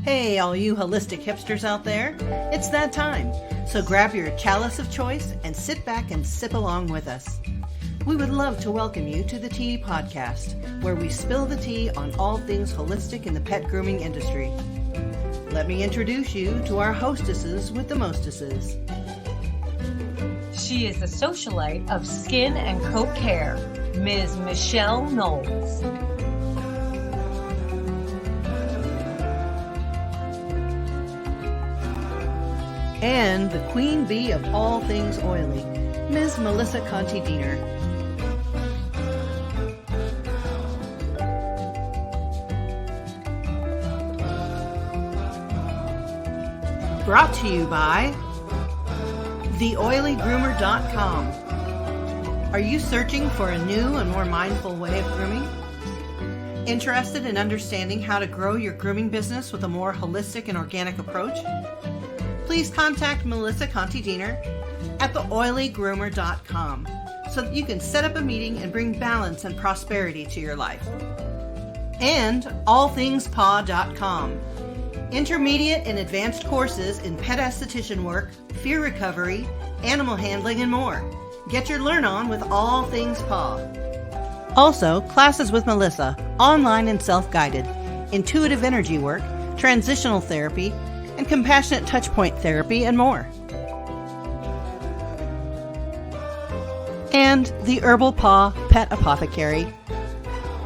Hey, all you holistic hipsters out there, it's that time. So grab your chalice of choice and sit back and sip along with us. We would love to welcome you to the Tea Podcast, where we spill the tea on all things holistic in the pet grooming industry. Let me introduce you to our hostesses with the mostesses. She is the socialite of skin and coat care, Ms. Michelle Knowles. And the queen bee of all things oily, Ms. Melissa Conti-Diener. Brought to you by TheOilyGroomer.com. Are you searching for a new and more mindful way of grooming? Interested in understanding how to grow your grooming business with a more holistic and organic approach? Please contact Melissa Conti-Diener at TheOilyGroomer.com so that you can set up a meeting and bring balance and prosperity to your life. And AllThingsPaw.com. Intermediate and advanced courses in pet esthetician work, fear recovery, animal handling, and more. Get your learn on with All Things Paw. Also, classes with Melissa, online and self-guided, intuitive energy work, transitional therapy, and compassionate touchpoint therapy, and more. And the Herbal Paw Pet Apothecary,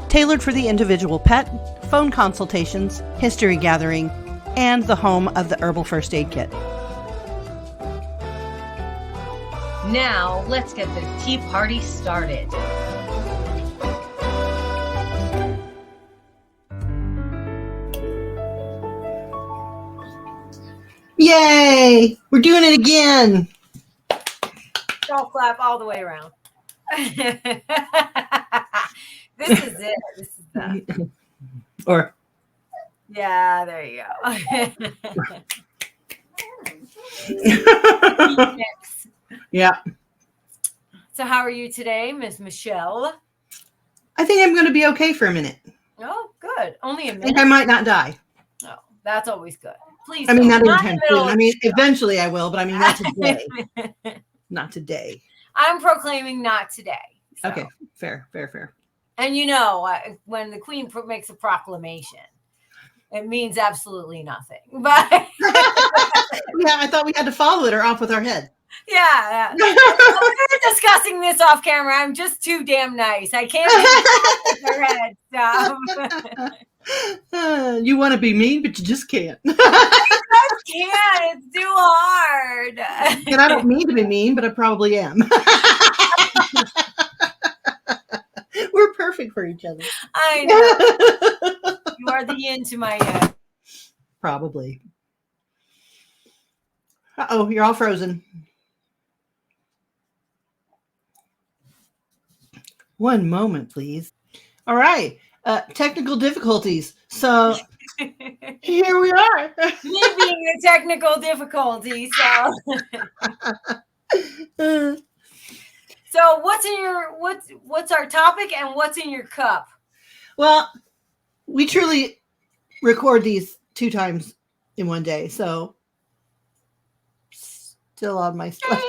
tailored for the individual pet, phone consultations, history gathering, and the home of the Herbal First Aid Kit. Now, let's get the tea party started. Yay! We're doing it again. Golf clap all the way around. This is it. This is the. Or Yeah, there you go. yeah. So, how are you today, Miss Michelle? I think I'm going to be okay for a minute. Oh, good. Only a I think minute. I might not die. Oh, that's always good. Please. I mean, not don't. anytime in the soon. middle I of mean, the show. eventually I will, but I mean, not today. Not today. I'm proclaiming not today. So. Okay. Fair. And you know, when the Queen makes a proclamation, it means absolutely nothing. But Yeah, I thought we had to follow it or off with our head. yeah. We're discussing this off camera. I'm just too damn nice. I can't with her head stuff. You want to be mean, but you just can't. I can't. It's too hard. And I don't mean to be mean, but I probably am. We're perfect for each other. I know. You are the yin to my yang. Probably. Uh-oh, you're all frozen. One moment, please. All right. Technical difficulties. So here we are. Me being the technical difficulty. So what's our topic and what's in your cup? Well, we truly record these 2 times in one day, so still on my stuff.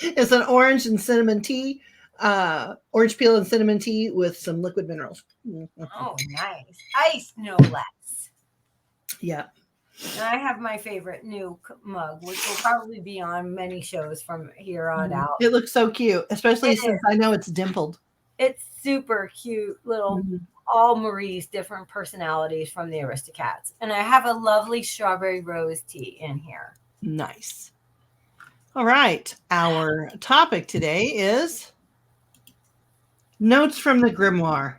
It's an orange and cinnamon tea, orange peel and cinnamon tea with some liquid minerals. Oh, nice. Ice, no less. Yeah. And I have my favorite new mug, which will probably be on many shows from here on out. It looks so cute, especially since I know it's dimpled. It's super cute little, all Marie's different personalities from the Aristocats. And I have a lovely strawberry rose tea in here. Nice. All right. Our topic today is notes from the Grimoire.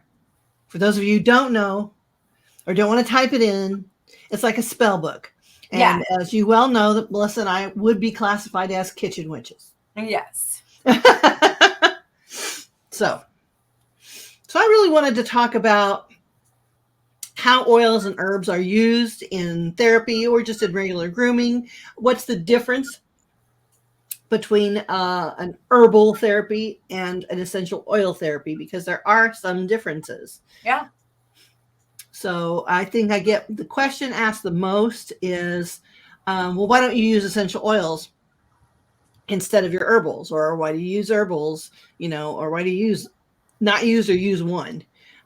For those of you who don't know or don't want to type it in, it's like a spell book. And as you well know, that Melissa and I would be classified as kitchen witches. Yes. So I really wanted to talk about how oils and herbs are used in therapy or just in regular grooming. What's the difference between an herbal therapy and an essential oil therapy because there are some differences. Yeah. So I think I get the question asked the most is, well, why don't you use essential oils instead of your herbals? Or why do you use herbals, or why do you not use or use one?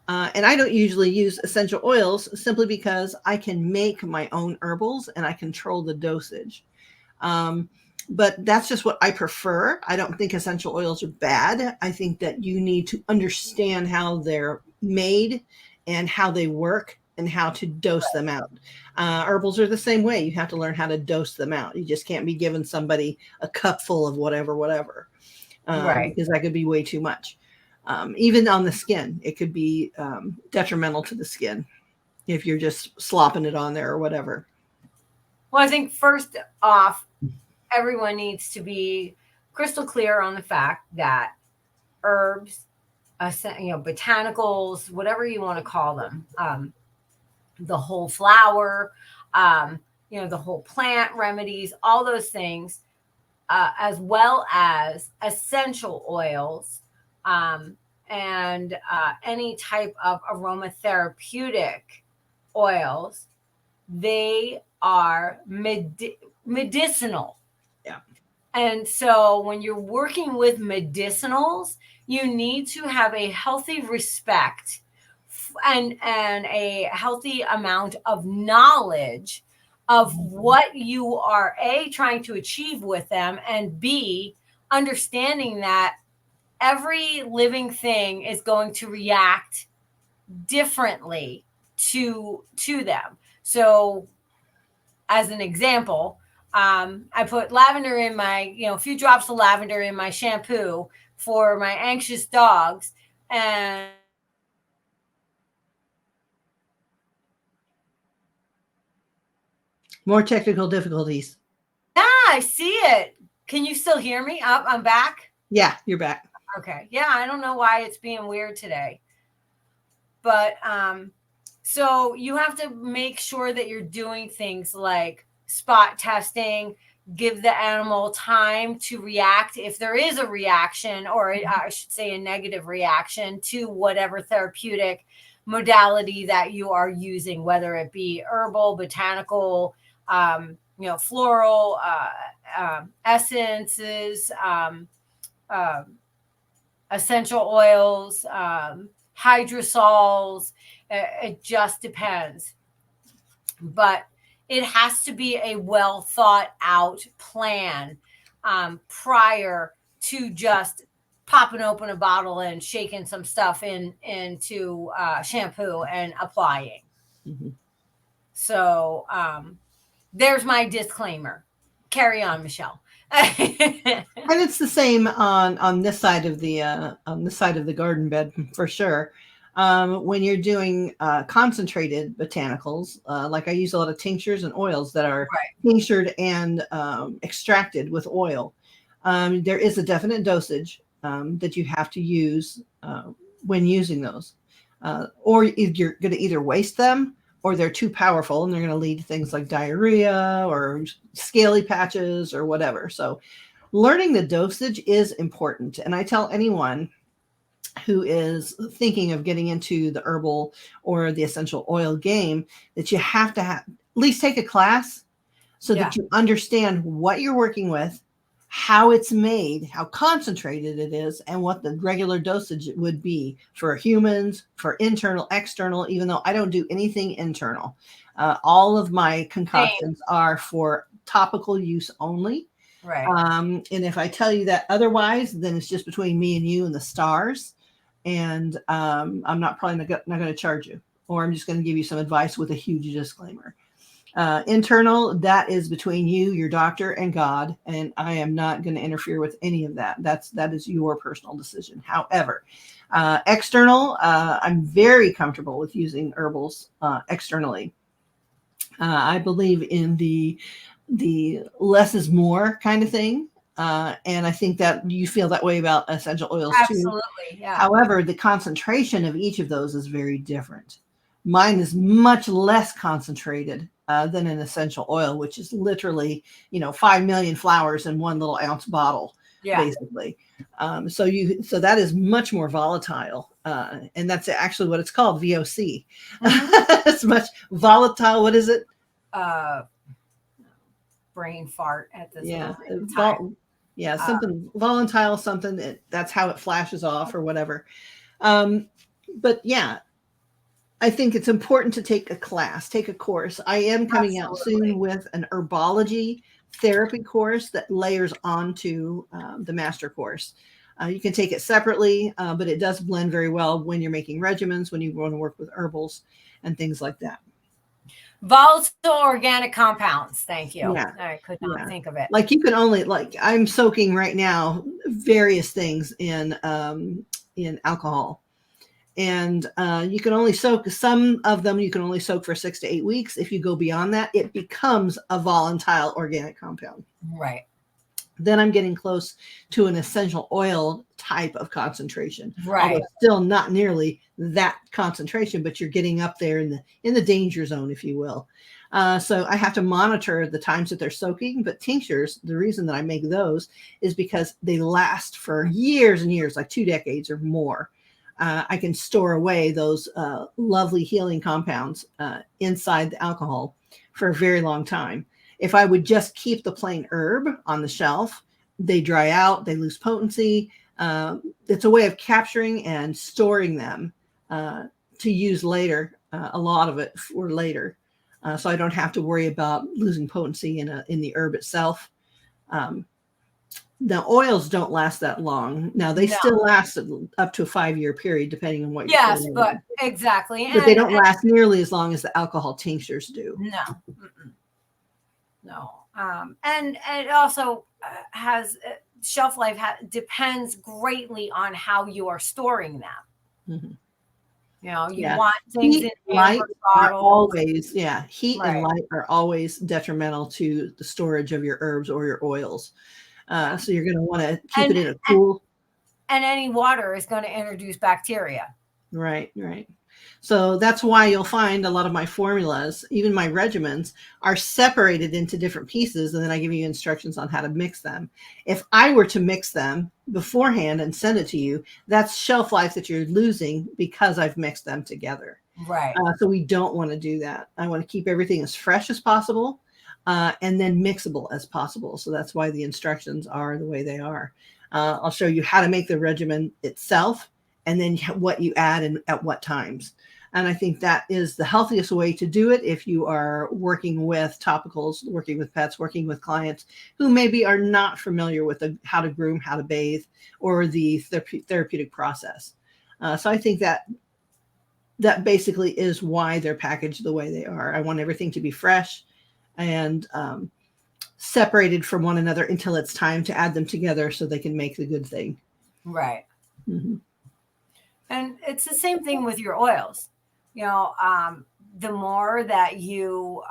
And I don't usually use essential oils simply because I can make my own herbals and I control the dosage. Um, but that's just what I prefer. I don't think essential oils are bad. I think that you need to understand how they're made and how they work and how to dose them out. Herbals are the same way. You have to learn how to dose them out. You just can't be giving somebody a cup full of whatever, Right. because that could be way too much. Even on the skin, it could be detrimental to the skin if you're just slopping it on there or whatever. Well, I think first off, everyone needs to be crystal clear on the fact that herbs, botanicals, whatever you want to call them, the whole flower, the whole plant remedies, all those things, as well as essential oils, and any type of aromatherapeutic oils, they are medicinal. Yeah. And so when you're working with medicinals, you need to have a healthy respect and a healthy amount of knowledge of what you are trying to achieve with them, and B, understanding that every living thing is going to react differently to them. So as an example, I put lavender in my, a few drops of lavender in my shampoo for my anxious dogs, and More technical difficulties. yeah, I see it. Can you still hear me? I'm back. Yeah, you're back. Okay. Yeah, I don't know why it's being weird today. But so you have to make sure that you're doing things like spot testing, give the animal time to react if there is a reaction, or I should say a negative reaction to whatever therapeutic modality that you are using, whether it be herbal, botanical, floral, essences, essential oils, hydrosols. It just depends. But it has to be a well thought out plan prior to just popping open a bottle and shaking some stuff into shampoo and applying. Mm-hmm. So there's my disclaimer. Carry on, Michelle. And it's the same on this side of the garden bed for sure. When you're doing concentrated botanicals, like I use a lot of tinctures and oils that are tinctured and extracted with oil. There is a definite dosage that you have to use when using those, or you're going to either waste them, or they're too powerful and they're going to lead to things like diarrhea or scaly patches or whatever. So learning the dosage is important. And I tell anyone who is thinking of getting into the herbal or the essential oil game that you have to at least take a class so that you understand what you're working with, how it's made, how concentrated it is, and what the regular dosage would be for humans, for internal, external, even though I don't do anything internal. All of my concoctions are for topical use only. Right. And if I tell you that otherwise, then it's just between me and you and the stars. And I'm probably not going to charge you, or I'm just going to give you some advice with a huge disclaimer. Internal, that is between you, your doctor, and God, and I am not going to interfere with any of that. That is your personal decision. However, external, I'm very comfortable with using herbals externally. I believe in the less is more kind of thing. And I think that you feel that way about essential oils too. Absolutely, yeah. However, the concentration of each of those is very different. Mine is much less concentrated than an essential oil, which is literally, 5 million flowers in one little ounce bottle, Yeah. basically. So that is much more volatile, and that's actually what it's called, VOC. It's much volatile. What is it? Brain fart at this Yeah, moment in time. something volatile, something that's how it flashes off or whatever. But yeah, I think it's important to take a class, take a course. I am coming out Absolutely. soon with an herbology therapy course that layers onto the master course. You can take it separately, but it does blend very well when you're making regimens, when you want to work with herbals and things like that. Volatile organic compounds. Thank you. Yeah. I could not think of it. Like you can only I'm soaking right now various things in alcohol, and you can only soak some of them. You can only soak for 6 to 8 weeks. If you go beyond that, it becomes a volatile organic compound. Right. Then I'm getting close to an essential oil type of concentration. Right. Although still not nearly that concentration, but you're getting up there in the danger zone, if you will. So I have to monitor the times that they're soaking. But tinctures, the reason that I make those is because they last for years and years, like 2 decades or more. I can store away those lovely healing compounds inside the alcohol for a very long time. If I would just keep the plain herb on the shelf, they dry out, they lose potency. It's a way of capturing and storing them to use later, a lot of it for later. So I don't have to worry about losing potency in the herb itself. The oils don't last that long. Now they still last up to a 5-year period, depending on what you're Yes, but exactly. But they don't last nearly as long as the alcohol tinctures do. No. No. And it also has shelf life depends greatly on how you are storing them. Mm-hmm. You want things heat in light are bottles. always heat and light are always detrimental to the storage of your herbs or your oils. So you're going to want to keep it in a cool. And any water is going to introduce bacteria. Right. So that's why you'll find a lot of my formulas, even my regimens, are separated into different pieces. And then I give you instructions on how to mix them. If I were to mix them beforehand and send it to you, that's shelf life that you're losing because I've mixed them together. Right. So we don't want to do that. I want to keep everything as fresh as possible and then mixable as possible. So that's why the instructions are the way they are. I'll show you how to make the regimen itself and then what you add and at what times. And I think that is the healthiest way to do it if you are working with topicals, working with pets, working with clients who maybe are not familiar with how to groom, how to bathe, or the therapeutic process. So I think that basically is why they're packaged the way they are. I want everything to be fresh and separated from one another until it's time to add them together so they can make the good thing. Right. Mm-hmm. And it's the same thing with your oils. The more that you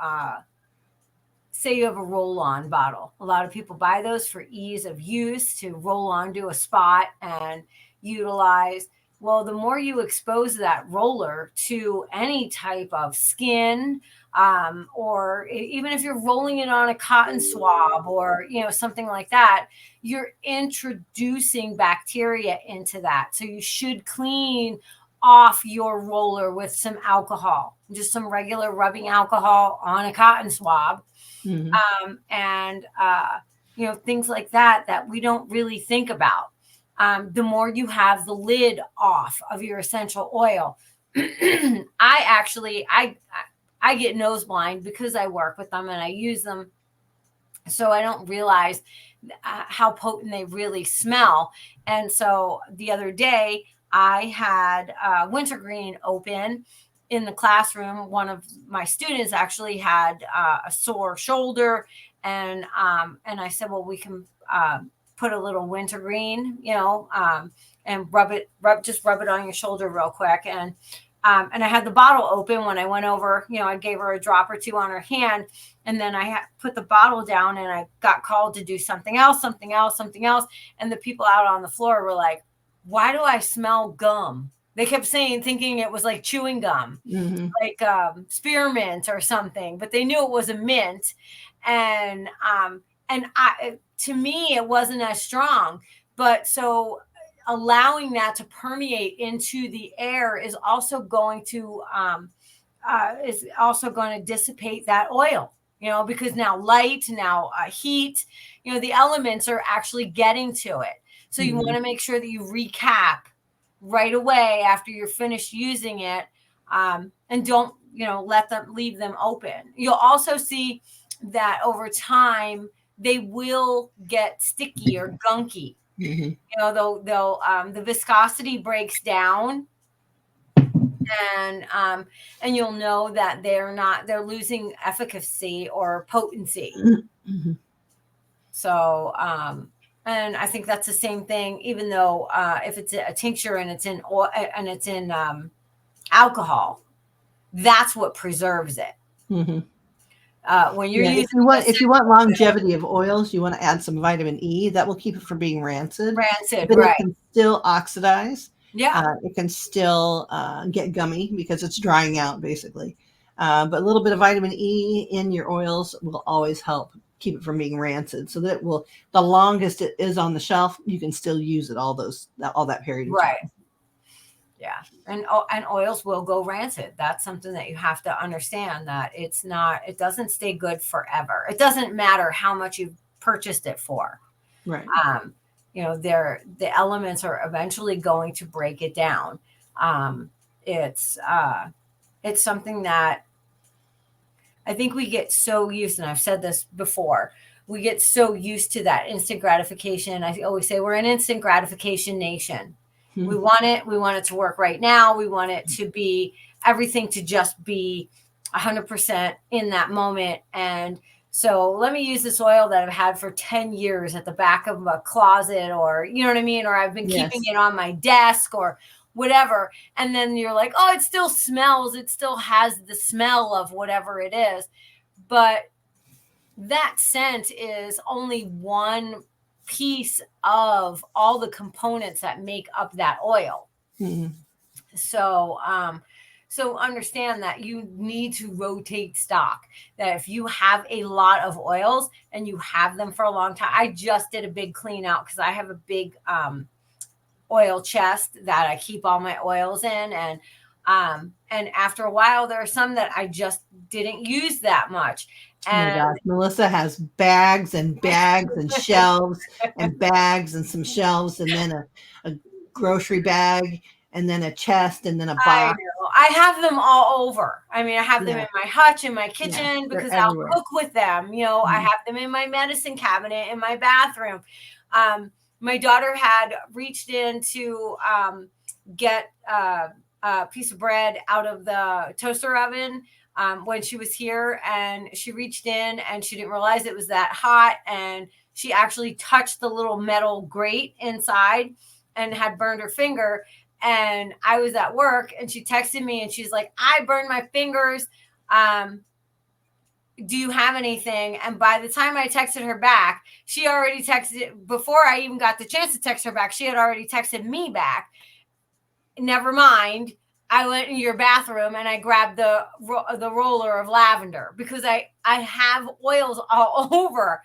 say you have a roll-on bottle, a lot of people buy those for ease of use to roll onto a spot and utilize. Well, the more you expose that roller to any type of skin, or even if you're rolling it on a cotton swab or, something like that, you're introducing bacteria into that. So you should clean off your roller with some alcohol, just some regular rubbing alcohol on a cotton swab. Mm-hmm. And things like that we don't really think about. The more you have the lid off of your essential oil, I get nose blind because I work with them and I use them. So I don't realize how potent they really smell. And so the other day I had wintergreen open in the classroom. One of my students actually had a sore shoulder, and I said, well, we can put a little wintergreen, and rub it on your shoulder real quick. And I had the bottle open when I went over, I gave her a drop or two on her hand, and then I put the bottle down and I got called to do something else. And the people out on the floor were like, why do I smell gum? They kept thinking it was like chewing gum, like spearmint or something, but they knew it was a mint. And to me, it wasn't as strong. But so allowing that to permeate into the air is also going to dissipate that oil, because now light, now heat, the elements are actually getting to it. So you want to make sure that you recap right away after you're finished using it, and don't, leave them open. You'll also see that over time they will get sticky or gunky. They'll the viscosity breaks down, and you'll know that they're losing efficacy or potency. So and I think that's the same thing, even though if it's a tincture and it's in oil and it's in alcohol, that's what preserves it. When you're using, if you want longevity of oils, you want to add some vitamin E. That will keep it from being rancid. But right? It can still oxidize. Yeah. It can still get gummy because it's drying out, basically. But a little bit of vitamin E in your oils will always help keep it from being rancid. So that the longest it is on the shelf, you can still use it all that period of time. Yeah. And oils will go rancid. That's something that you have to understand, that it doesn't stay good forever. It doesn't matter how much you've purchased it for. Right. The elements are eventually going to break it down. It's something that I think we get so used, and I've said this before, we get so used to that instant gratification. I always say we're an instant gratification nation. We want it to work right now. We want it to be everything to just be 100% in that moment. And so let me use this oil that I've had for 10 years at the back of a closet, or, you know what I mean? Or I've been keeping it on my desk or whatever. And then you're like, oh, it still smells. It still has the smell of whatever it is. But that scent is only one piece of all the components that make up that oil. So understand that you need to rotate stock. That if you have a lot of oils and you have them for a long time, I just did a big clean out because I have a big oil chest that I keep all my oils in, and after a while there are some that I just didn't use that much. And oh my gosh, Melissa has bags and bags and shelves and bags and some shelves, and then a grocery bag, and then a chest, and then a box. I have them all over. I mean, I have them in my hutch, in my kitchen, because I'll cook with them. I have them in my medicine cabinet, in my bathroom. My daughter had reached in to get a piece of bread out of the toaster oven when she was here, and she reached in and she didn't realize it was that hot, and she actually touched the little metal grate inside and had burned her finger. And I was at work, and she texted me and she's like, I burned my fingers. Do you have anything? And by the time I texted her back, she already texted, before I even got the chance to text her back, she had already texted me back. Never mind. I went in your bathroom and I grabbed the roller of lavender, because I have oils all over.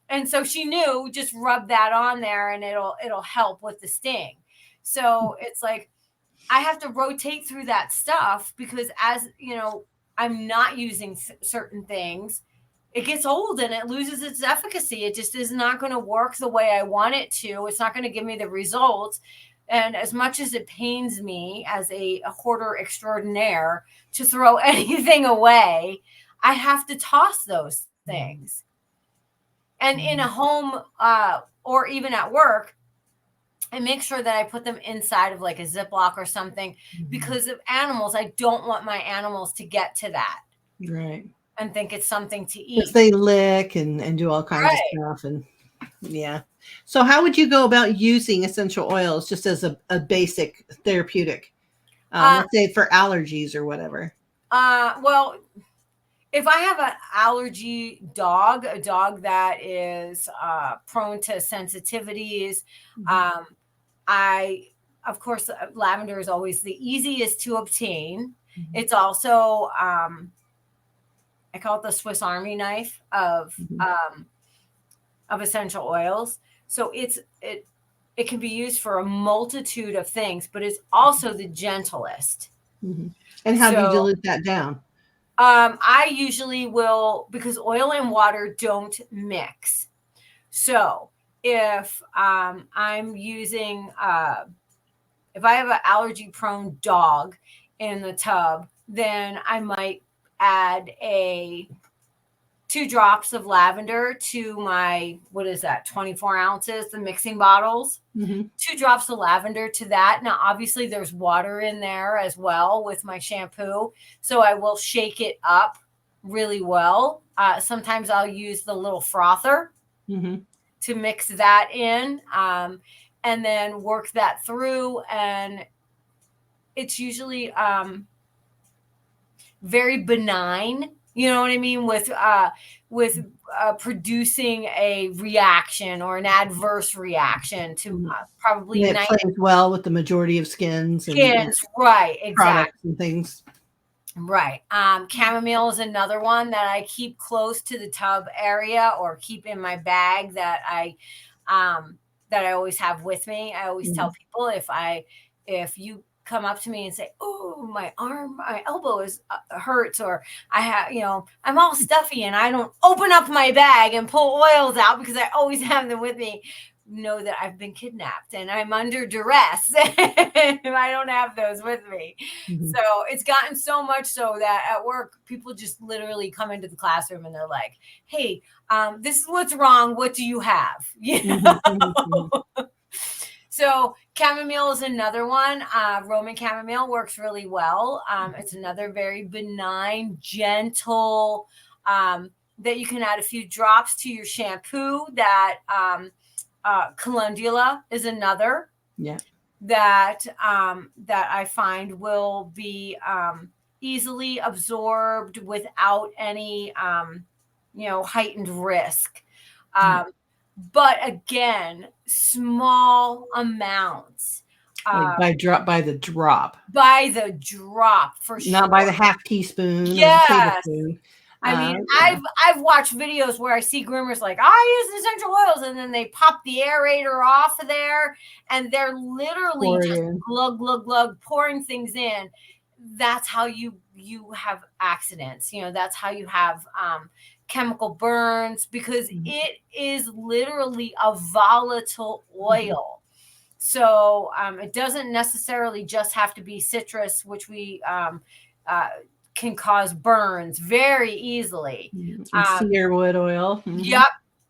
And so she knew, just rub that on there and it'll help with the sting. So it's like, I have to rotate through that stuff, because as I'm not using certain things, it gets old and it loses its efficacy. It just is not going to work the way I want it to. It's not going to give me the results. And as much as it pains me as a hoarder extraordinaire to throw anything away, I have to toss those things. And in a home or even at work, I make sure that I put them inside of like a Ziploc or something, because of animals. I don't want my animals to get to that. Right. And think it's something to eat. Because they lick and do all kinds of stuff. And yeah. So how would you go about using essential oils just as a basic therapeutic? Let's say for allergies or whatever. Well, if I have an allergy dog, a dog that is prone to sensitivities, I of course, lavender is always the easiest to obtain. Mhm. It's also, I call it the Swiss Army knife Mhm. of essential oils. So it can be used for a multitude of things, but it's also the gentlest. Mhm. And how do you So dilute that down? I usually will, because oil and water don't mix. So if I'm using, if I have an allergy prone dog in the tub, then I might add 2 drops of lavender to my, what is that, 24 ounces, the mixing bottles. Mhm. 2 drops of lavender to that. Now, obviously, there's water in there as well with my shampoo. So I will shake it up really well. Sometimes I'll use the little frother Mhm. to mix that in, and then work that through. And it's usually very benign. You know what I mean? With producing a reaction or an adverse reaction to Mhm. probably And it 90 plays well with the majority of skins and skins. Right, exactly. products and things. Right. Chamomile is another one that I keep close to the tub area or keep in my bag that I always have with me. I always tell Mhm. people if you come up to me and say, "Oh, my arm, my elbow is hurts," or I have, I'm all stuffy and I don't open up my bag and pull oils out because I always have them with me. Know that I've been kidnapped and I'm under duress if I don't have those with me. Mhm. So it's gotten so much so that at work, people just literally come into the classroom and they're like, "Hey, this is what's wrong. What do you have?" Mhm. Mhm. Mhm. So chamomile is another one. Roman chamomile works really well. It's another very benign, gentle, that you can add a few drops to your shampoo. Calendula is another Yeah. that I find will be easily absorbed without any heightened risk. Yeah. Um, but again, small amounts, Like uh, by the drop, by the drop for not by the sure. half teaspoon or the Yes. tablespoon. I mean, Yeah. I've watched videos where I see groomers like, I use essential oils, and then they pop the aerator off of there, and they're literally Pour it just in. glug glug glug pouring things in. That's how you have accidents. That's how you have chemical burns because Mhm. it is literally a volatile Mhm. oil. So it doesn't necessarily just have to be citrus, which we uh, can cause burns very easily. Mhm. And cedarwood oil. Mhm. Yep,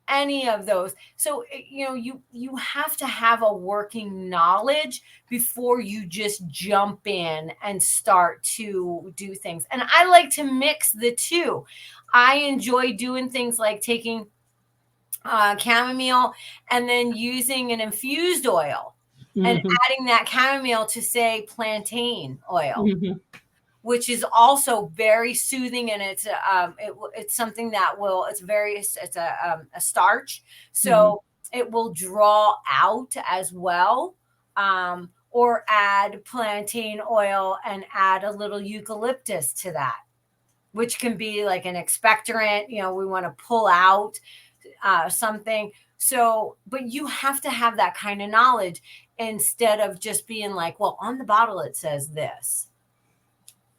any of those. So you have to have a working knowledge before you just jump in and start to do things. And I like to mix the two. I enjoy doing things like taking chamomile and then using an infused oil and Mhm. adding that chamomile to say plantain oil, Mhm. which is also very soothing, and it's something that will it's a starch, Mhm. so it will draw out as well. Or add plantain oil and add a little eucalyptus to that, which can be like an expectorant. We want to pull out something. So, but you have to have that kind of knowledge instead of just being like, well, on the bottle it says this,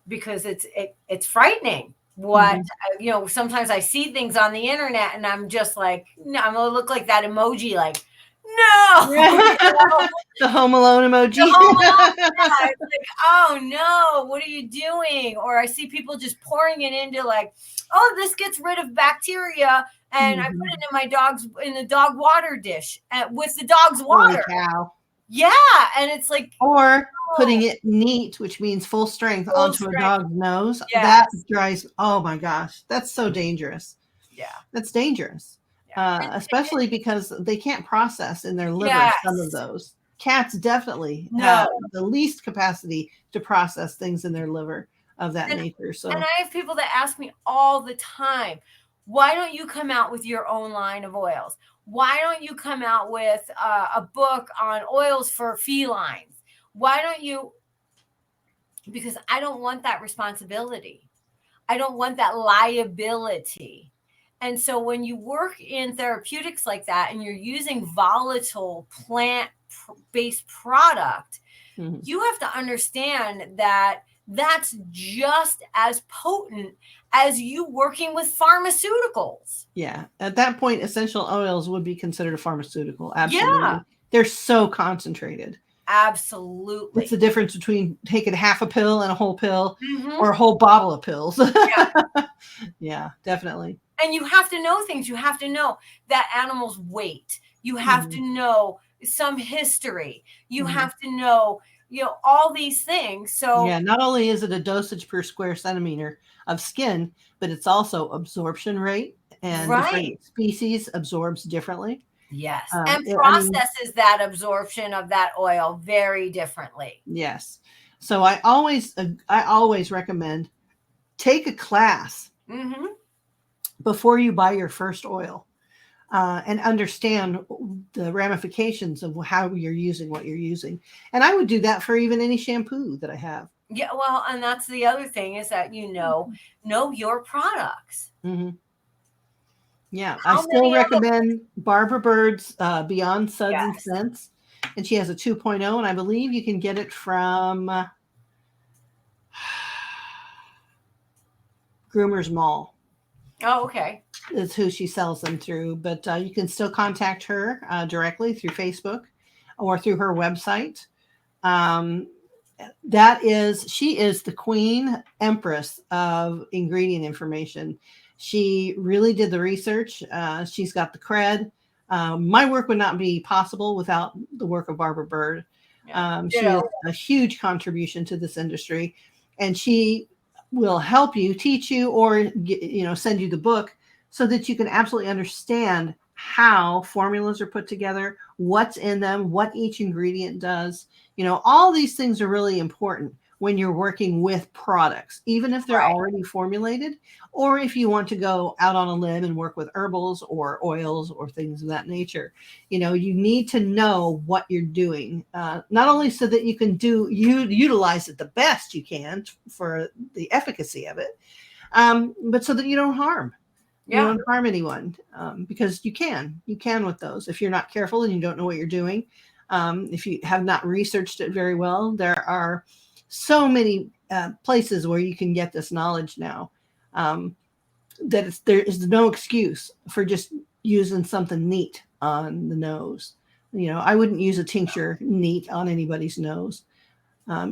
because it's frightening. What Mhm. sometimes I see things on the internet and I'm just like, no, I'm gonna look like that emoji, like, no, The Home Alone the emoji. Home Alone. Yeah, it's like, oh no, what are you doing? Or I see people just pouring it into like, oh, this gets rid of bacteria, and I put it Mhm. in the dog water dish with the dog's Holy water. cow. Yeah, and it's like, Or oh, putting it neat, which means full strength, full onto a strength. dog's nose. That Yes. drives, oh my gosh, that's so dangerous. Yeah. That's dangerous. Yeah. Especially because they can't process in their liver some of Yes. those. Cats definitely have No. the least capacity to process things in their liver of that And nature. and So, I have people that ask me all the time, why don't you come out with your own line of oils? Why don't you come out with a book on oils for felines? Why don't you? Because I don't want that responsibility. I don't want that liability. And so when you work in therapeutics like that and you're using volatile plant based product, you have to understand that that's just as potent as you working with pharmaceuticals. Yeah. At that point, essential oils would be considered a pharmaceutical. Absolutely. Yeah. They're so concentrated. Absolutely. It's the difference between taking half a pill and a whole pill Mhm. or a whole bottle of pills. Yeah. Yeah, definitely. And you have to know things. You have to know that animal's weight. You have to know some history. You have to know, all these things. So yeah, not only is it a dosage per square centimeter of skin, but it's also absorption rate, and different species absorbs differently. Yes. I And mean, processes that absorption of that oil very differently. yes. So I always recommend take a class before you buy your first oil, and understand the ramifications of how you're using what you're using. And I would do that for even any shampoo that I have. Yeah, well, and that's the other thing is that know your products. Yeah, How I still many of them? recommend Barbara Bird's Beyond Suds and Yes. Scents, and she has a 2.0, and I believe you can get it from Groomers Mall. Oh, okay. Is who she sells them through, but you can still contact her directly through Facebook or through her website. She is the queen empress of ingredient information. She really did the research. She's got the cred. My work would not be possible without the work of Barbara Bird. She is a huge contribution to this industry, and she will help you, teach you, or send you the book so that you can absolutely understand how formulas are put together, what's in them, what each ingredient does. All these things are really important when you're working with products, even if they're already formulated, or if you want to go out on a limb and work with herbals or oils or things of that nature. You need to know what you're doing, not only so that you can utilize it the best you can for the efficacy of it, but so that you don't harm. You don't harm anyone, because you can with those. If you're not careful and you don't know what you're doing, if you have not researched it very well, there are so many places where you can get this knowledge now, that there is no excuse for just using something neat on the nose. I wouldn't use a tincture neat on anybody's nose.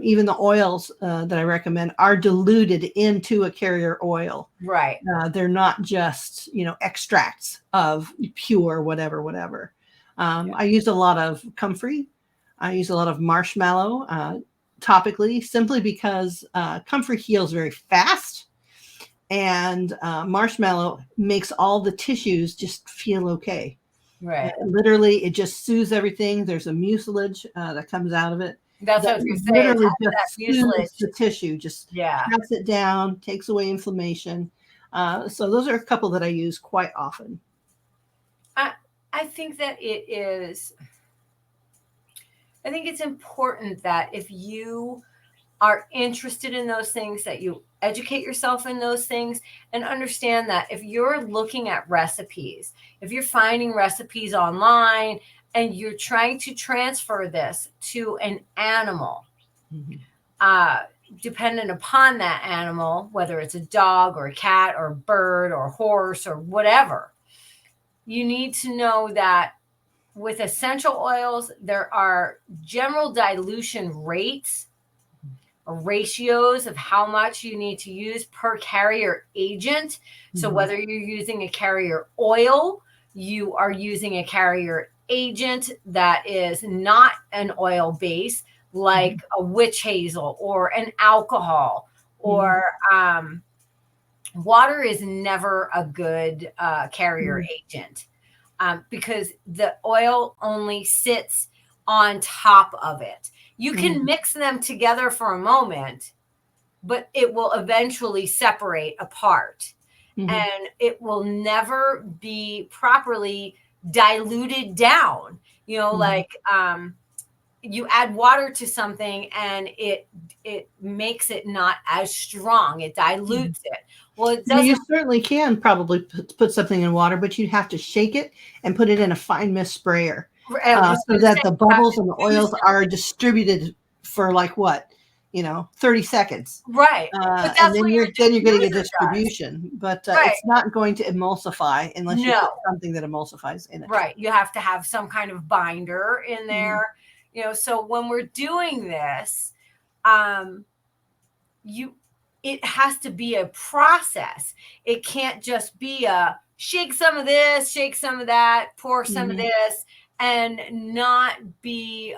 Even the oils that I recommend are diluted into a carrier oil. Right. They're not just, extracts of pure whatever. I use a lot of comfrey. I use a lot of marshmallow topically, simply because comfrey heals very fast. And marshmallow makes all the tissues just feel okay. Right. Literally, it just soothes everything. There's a mucilage that comes out of it. That's what I was going to say. Literally That soothes the tissue, just cuts it down, takes away inflammation. So those are a couple that I use quite often. I think that it's important that if you are interested in those things, that you educate yourself in those things and understand that if you're looking at recipes, if you're finding recipes online and you're trying to transfer this to an animal, dependent upon that animal, whether it's a dog or a cat or a bird or a horse or whatever, you need to know that with essential oils, there are general dilution rates, ratios of how much you need to use per carrier agent. So whether you're using a carrier oil, you are using a carrier agent that is not an oil base, like a witch hazel or an alcohol, or water is never a good carrier agent, because the oil only sits on top of it. You can mix them together for a moment, but it will eventually separate apart, and it will never be properly diluted down. Like you add water to something and it makes it not as strong. It dilutes it. Well, it Well, you doesn't. certainly can probably put something in water, but you'd have to shake it and put it in a fine mist sprayer, I was so going to say that the you have bubbles to and the do oils are distributed for like what, 30 seconds. right, but And that's then what you're your getting a diffuser does. distribution, but Right. it's not going to emulsify unless you put No. something that emulsifies in it. Right. You have to have some kind of binder in there. So when we're doing this, um, you it has to be a process. It can't just be a shake some of this, shake some of that, pour some of this, and not be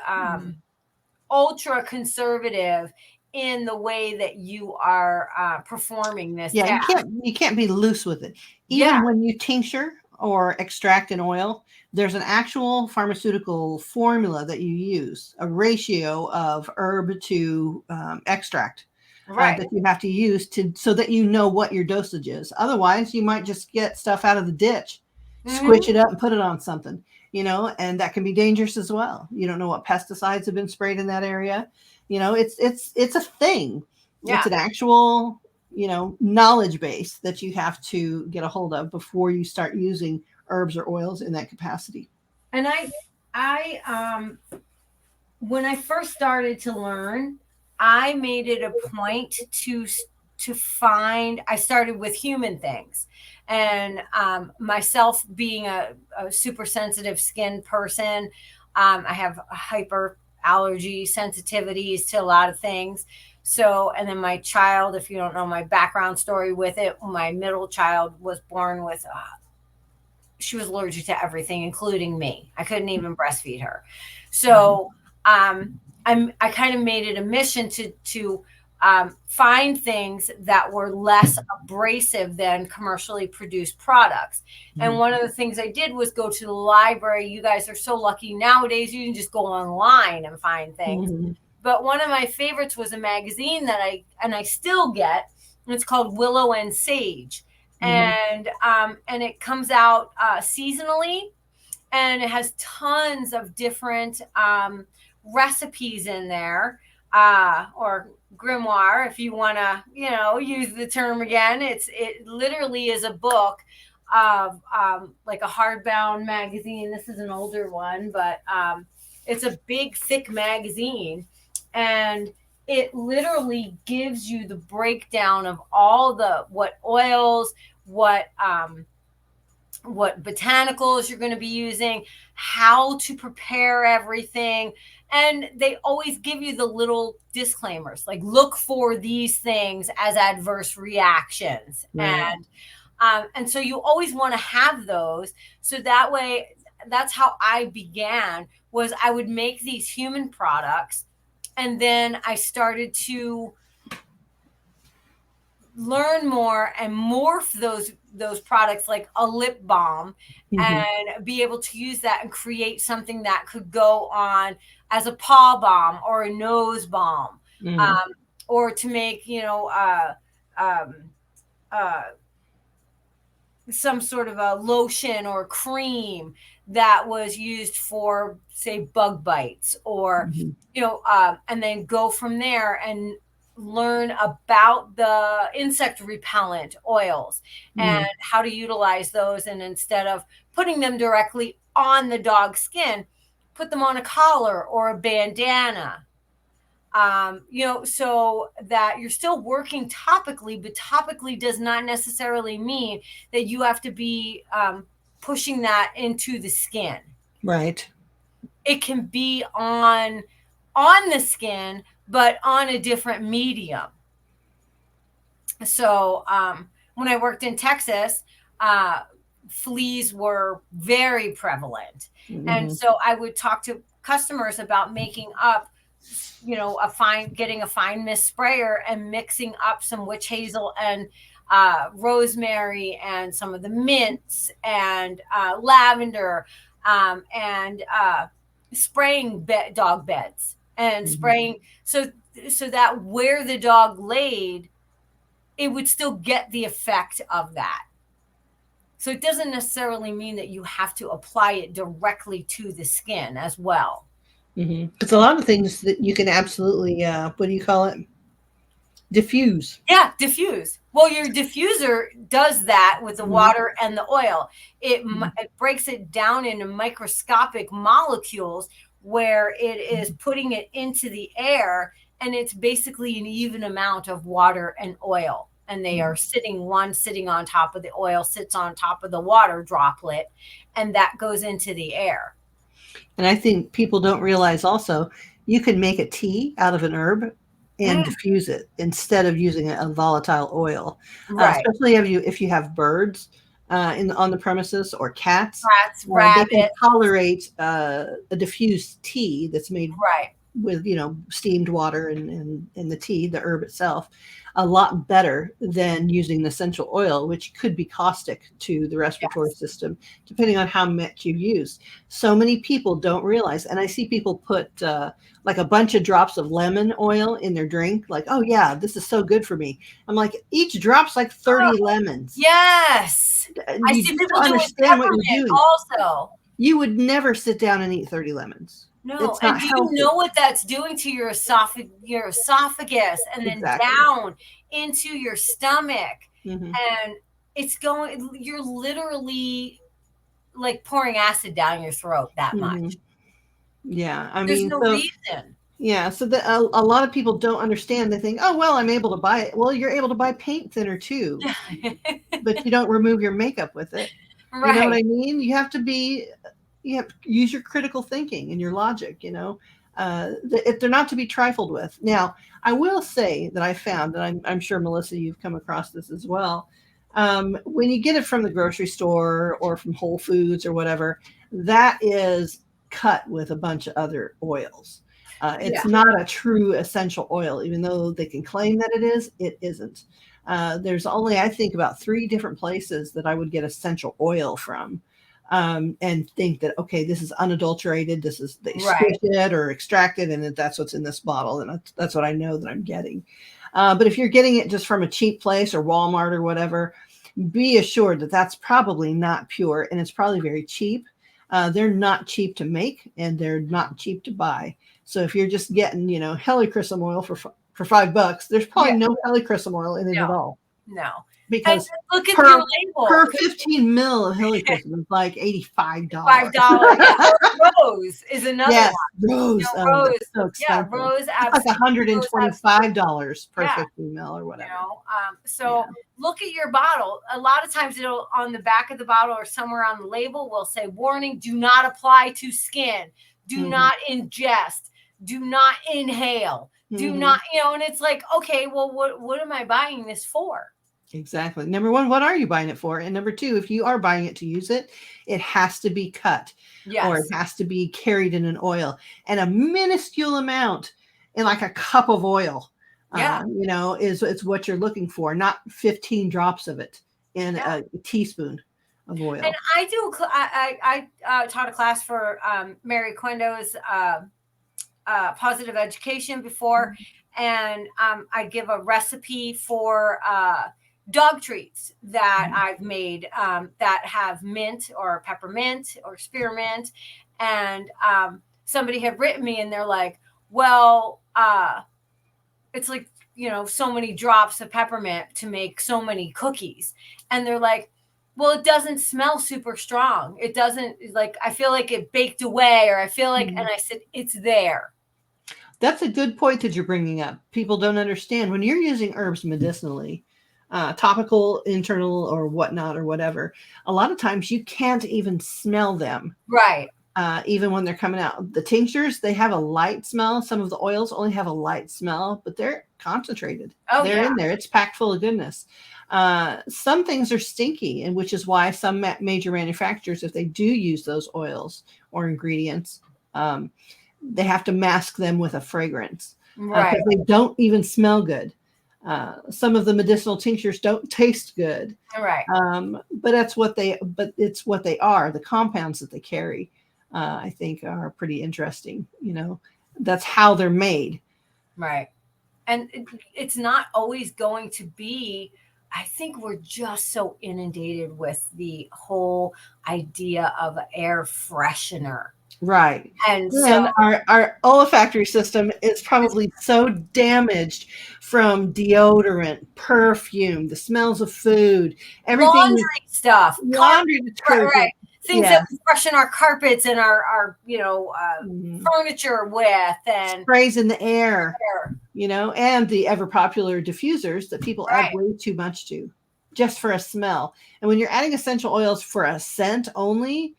ultra conservative in the way that you are performing this Yeah, task. you can't be loose with it. Yeah. Even when you tincture or extract an oil, there's an actual pharmaceutical formula that you use, a ratio of herb to extract Right. that you have to use so that you know what your dosage is. Otherwise, you might just get stuff out of the ditch, squish it up and put it on something, and that can be dangerous as well. You don't know what pesticides have been sprayed in that area. It's a thing. Yeah. It's an actual knowledge base that you have to get a hold of before you start using herbs or oils in that capacity. And when I first started to learn, I made it a point to find. I started with human things, and myself being a super sensitive skin person, I have hyper allergy sensitivities to a lot of things. So, and then my child, if you don't know my background story with it, my middle child was born with, she was allergic to everything, including me. I couldn't even breastfeed her. So, I kind of made it a mission to find things that were less abrasive than commercially produced products. And one of the things I did was go to the library. You guys are so lucky nowadays. You can just go online and find things. But one of my favorites was a magazine that I still get. And it's called Willow and Sage. And it comes out seasonally, and it has tons of different recipes in there, or Grimoire, if you want to, use the term again. It literally is a book of like a hardbound magazine. This is an older one, but it's a big, thick magazine, and it literally gives you the breakdown of all what oils, what botanicals you're going to be using, how to prepare everything. And they always give you the little disclaimers, like look for these things as adverse reactions. Right. And so you always want to have those. So that way, that's how I began, was I would make these human products. And then I started to learn more and morph those products, like a lip balm, and be able to use that and create something that could go on as a paw balm or a nose balm, or to make some sort of a lotion or cream that was used for, say, bug bites, or and then go from there and learn about the insect repellent oils and how to utilize those. And instead of putting them directly on the dog's skin, put them on a collar or a bandana, so that you're still working topically, but topically does not necessarily mean that you have to be pushing that into the skin. Right. It can be on the skin, but on a different medium. So when I worked in Texas, fleas were very prevalent. And so I would talk to customers about making up, getting a fine mist sprayer and mixing up some witch hazel and rosemary and some of the mints and lavender, and spraying dog beds, and spraying so that where the dog laid, it would still get the effect of that. So it doesn't necessarily mean that you have to apply it directly to the skin as well. It's a lot of things that you can absolutely, what do you call it? Diffuse. Yeah, diffuse. Well, your diffuser does that with the Mhm. water and the oil. Mhm. It breaks it down into microscopic molecules where it is putting it into the air, and it's basically an even amount of water and oil. And they are sitting on top of the oil, sits on top of the water droplet, and that goes into the air. And I think people don't realize also you can make a tea out of an herb and Mm, diffuse it instead of using a volatile oil, right. especially if you have birds on the premises or cats. Rats, They can rabbits, tolerate a diffused tea that's made right. with steamed water and the tea, the herb itself, a lot better than using the essential oil, which could be caustic to the respiratory Yes. system, depending on how much you use. So many people don't realize, and I see people put like a bunch of drops of lemon oil in their drink, like, oh yeah, this is so good for me. I'm like, each drop's like 30 lemons. Yes. I You see just people don't do it with understand what you're peppermint doing. also. You would never sit down and eat 30 lemons. No, It's and not do you healthy. know what that's doing to your esophagus and then Exactly. down into your stomach? Hmm. And you're literally like pouring acid down your throat that Hmm. much. Yeah, I There's mean, no so reason. yeah, so a lot of people don't understand. They think, oh well, I'm able to buy it. Well, you're able to buy paint thinner too, but you don't remove your makeup with it. You know what Right. I mean? You have to use your critical thinking and your logic. If they're not to be trifled with. Now, I will say that I found, and I'm sure Melissa, you've come across this as well. When you get it from the grocery store or from Whole Foods or whatever, that is cut with a bunch of other oils. It's Yeah. not a true essential oil, even though they can claim that it is. It isn't. There's only, I think, about three different places that I would get essential oil from, and think that okay, this is unadulterated. This is they Right. squish it or extract it, and that's what's in this bottle, and that's what I know that I'm getting. But if you're getting it just from a cheap place or Walmart or whatever, be assured that that's probably not pure, and it's probably very cheap. They're not cheap to make, and they're not cheap to buy. So if you're just getting, helichrysum oil for $5, there's Yeah. probably no helichrysum oil in it No. at all, No. And because look at your per label. per 15 mil of helichrysum is like $85. $5. Yeah. Or rose is another Yes, one. rose. Oh, Rose. that's so Yeah, expensive. rose It's like absolutely. Rose absolutely. $125 per Yeah. 15 mil or whatever. So Yeah. look at your bottle. A lot of times it'll on the back of the bottle or somewhere on the label will say warning, do not apply to skin, do Mhm. not ingest, do not inhale, do Mhm. not, and it's like, okay, well, what am I buying this for? Exactly. Number one, what are you buying it for? And number two, if you are buying it to use it, it has to be cut or it Yes. has to be carried in an oil, and a minuscule amount in like a cup of oil, Yeah. is what you're looking for, not 15 drops of it in Yeah. a teaspoon of And oil. I taught a class for Mary Quindo's positive education before, and I give a recipe for dog treats that I've made that have mint or peppermint or spearmint, and somebody had written me, and they're like, "Well, it's like so many drops of peppermint to make so many cookies," and they're like, well, it doesn't smell super strong. It doesn't, like, I feel like it baked away, or I feel like, and Mhm. I said, it's there. That's a good point that you're bringing up. People don't understand when you're using herbs medicinally, topical, internal, or whatnot, or whatever. A lot of times you can't even smell them, Right. even when they're coming out. The tinctures, they have a light smell. Some of the oils only have a light smell, but they're concentrated. Oh, They're yeah. in there. It's packed full of goodness. Some things are stinky, and which is why some major manufacturers, if they do use those oils or ingredients, um, they have to mask them with a fragrance Right. because they don't even smell good. Some of the medicinal tinctures don't taste good, Right. but it's what they are. The compounds that they carry, I think, are pretty interesting. That's how they're made. Right. And it's not always going to be, I think we're just so inundated with the whole idea of air freshener. Right. And so, And our olfactory system is probably so damaged from deodorant, perfume, the smells of food, everything, laundry stuff, laundry right, detergent. things that Yes. we freshen our carpets and our Mhm. furniture with, and Sprays in the air, and the ever popular diffusers that people add right, way too much to just for a smell. And when you're adding essential oils for a scent only,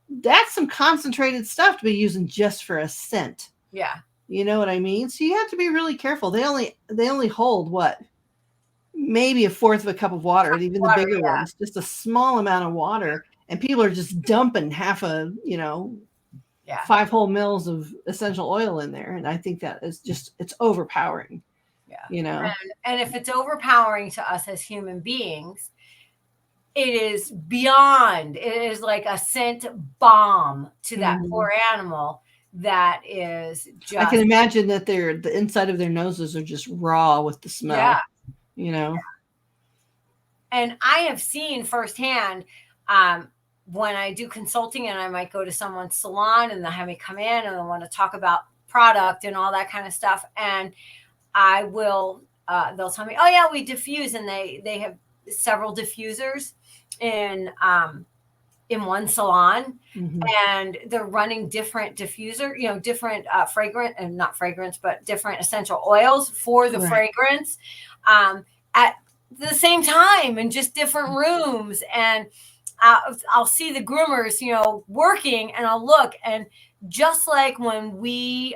that's some concentrated stuff to be using just for a scent. yeah, You know what I mean? So you have to be really careful. They only hold what? Maybe a fourth of a cup of water, and even the water, bigger yeah, ones, just a small amount of water. And people are just dumping half yeah. 5 whole mils of essential oil in there. And I think that is just, it's overpowering, Yeah. you know? And if it's overpowering to us as human beings, it is beyond. It is like a scent bomb to that Mhm. poor animal that is I can just, imagine that the inside of their noses are just raw with the yeah. smell, you know? And I have seen firsthand, when I do consulting and I might go to someone's salon and they have me come in and they want to talk about product and all that kind of stuff. And I will, they'll tell me, oh yeah, we diffuse. And they have several diffusers in one salon, Mhm. and they're running different diffuser, different fragrant, and not fragrance, but different essential oils for the Right. fragrance, at the same time in just different rooms. And I'll see the groomers, working, and I'll look, and just like when we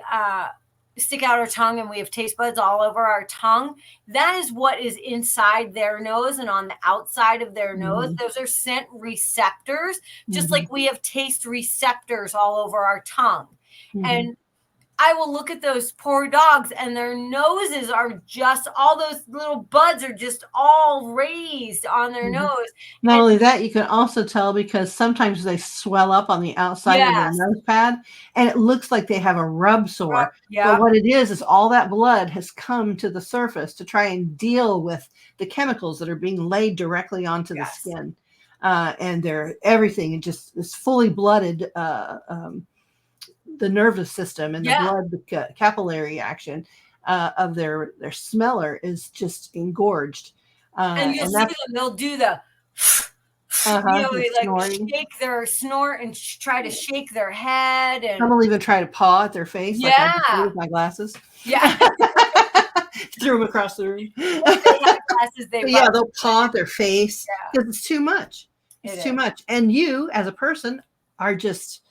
stick out our tongue and we have taste buds all over our tongue, that is what is inside their nose and on the outside of their nose. Mhm. Those are scent receptors, just Mhm. like we have taste receptors all over our tongue. Mhm. And I will look at those poor dogs, and their noses are just, all those little buds are just all raised on their Mhm. nose. Not And only that, you can also tell because sometimes they swell up on the outside of their yes, nose pad, and it looks like they have a rub sore. But yeah, what it is all that blood has come to the surface to try and deal with the chemicals that are being laid directly onto the yes, skin. And everything it just is fully blooded. The nervous system and the yeah. blood, the capillary action of their smeller is just engorged. And you'll And see that's them, they'll do the, the they like snoring. shake their snort and try to shake their head. Some And will even try to paw at their face, like I just did yeah, with my glasses. yeah. Threw them across the room. If they have glasses, they But rub yeah, it. they'll paw at their face Yeah, because it's too much. it It's too is. much. And you, as a person, are just,